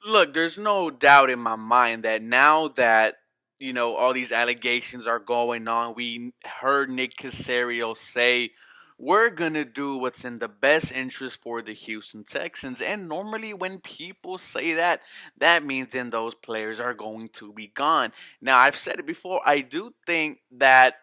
Look, there's no doubt in my mind that now that all these allegations are going on, we heard Nick Casario say we're gonna do what's in the best interest for the Houston Texans. And normally, when people say that, that means then those players are going to be gone. Now, I've said it before. I do think that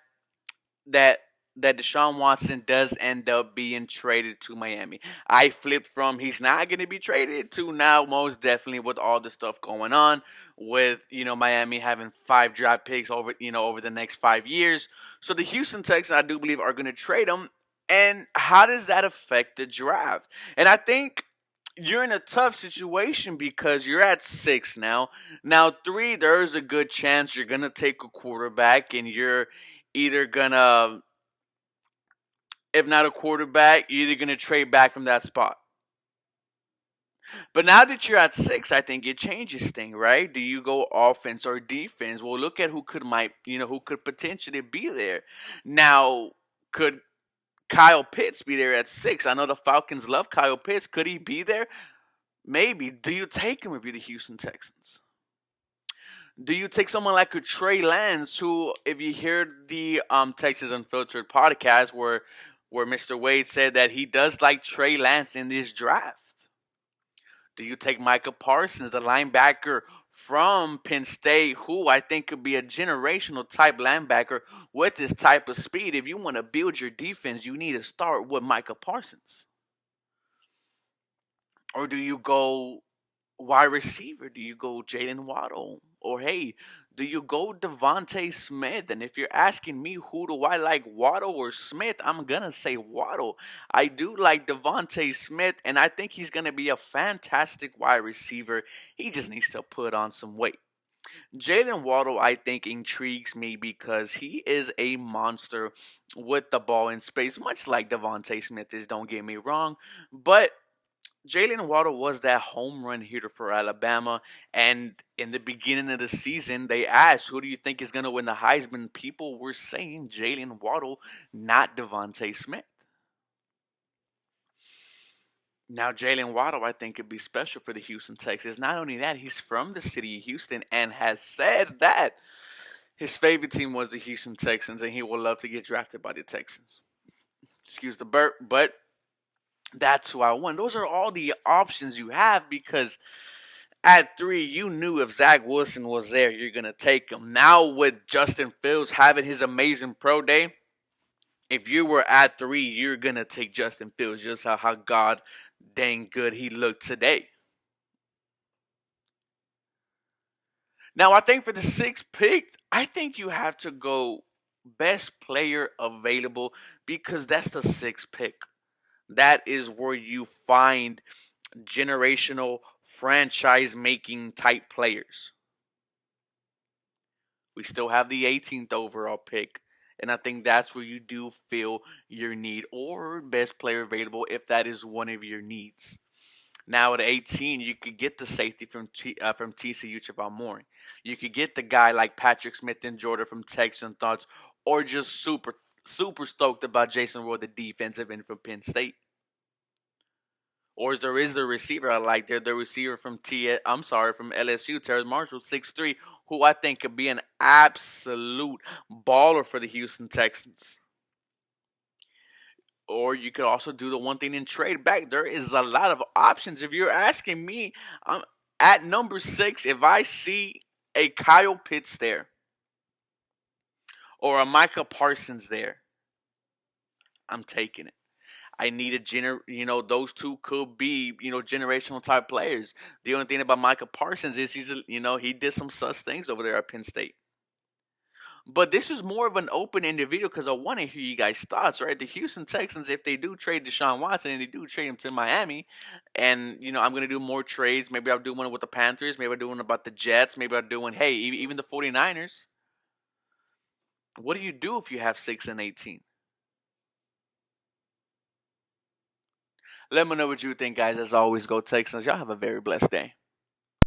that Deshaun Watson does end up being traded to Miami. I flipped from he's not going to be traded to now most definitely with all the stuff going on with Miami having 5 draft picks over the next 5 years. So the Houston Texans I do believe are going to trade him. And how does that affect the draft? And I think you're in a tough situation because you're at 6 now. Now 3, there's a good chance you're gonna take a quarterback, and you're either gonna, if not a quarterback, you're either gonna trade back from that spot. But now that you're at 6, I think it changes things, right? Do you go offense or defense? Well, look at who could potentially be there. Now, could Kyle Pitts be there at 6? I know the Falcons love Kyle Pitts. Could he be there? Maybe. Do you take him if you're the Houston Texans? Do you take someone like a Trey Lance, who, if you hear the Texas Unfiltered podcast, where Mr. Wade said that he does like Trey Lance in this draft? Do you take Micah Parsons, the linebacker from Penn State, who I think could be a generational type linebacker with this type of speed? If you want to build your defense, you need to start with Micah Parsons. Or do you go wide receiver? Do you go Jalen Waddle? Or hey, do you go Devontae Smith? And if you're asking me who do I like, Waddle or Smith, I'm gonna say Waddle. I do like Devontae Smith, and I think he's gonna be a fantastic wide receiver. He just needs to put on some weight. Jalen Waddle, I think, intrigues me because he is a monster with the ball in space, much like Devontae Smith is, don't get me wrong. But Jalen Waddle was that home run hitter for Alabama. And in the beginning of the season, they asked, who do you think is going to win the Heisman? People were saying Jalen Waddle, not Devontae Smith. Now, Jalen Waddle, I think, could be special for the Houston Texans. Not only that, he's from the city of Houston and has said that his favorite team was the Houston Texans, and he would love to get drafted by the Texans. Excuse the burp, but that's who I want. Those are all the options you have because at 3, you knew if Zach Wilson was there, you're going to take him. Now, with Justin Fields having his amazing pro day, if you were at 3, you're going to take Justin Fields, just how god dang good he looked today. Now, I think for the 6th pick, I think you have to go best player available because that's the 6th pick. That is where you find generational franchise making type players. We still have the 18th overall pick. And I think that's where you do feel your need or best player available if that is one of your needs. Now at 18, you could get the safety from TCU, Trevon Moore. You could get the guy like Patrick Smith and Jordan from Texan Thoughts, or just super stoked about Jason Roy, the defensive end from Penn State. Or there is the receiver I like there, the receiver from from LSU, Terrace Marshall, 6'3", who I think could be an absolute baller for the Houston Texans. Or you could also do the one thing and trade back. There is a lot of options. If you're asking me, at number 6, if I see a Kyle Pitts there or a Micah Parsons there, I'm taking it. I need those two could be, generational type players. The only thing about Micah Parsons is he did some such things over there at Penn State. But this is more of an open-ended video because I want to hear you guys' thoughts, right? The Houston Texans, if they do trade Deshaun Watson and they do trade him to Miami, and, I'm going to do more trades. Maybe I'll do one with the Panthers. Maybe I'll do one about the Jets. Maybe I'll do one, hey, even the 49ers. What do you do if you have 6 and 18? Let me know what you think, guys. As always, go Texans. Y'all have a very blessed day.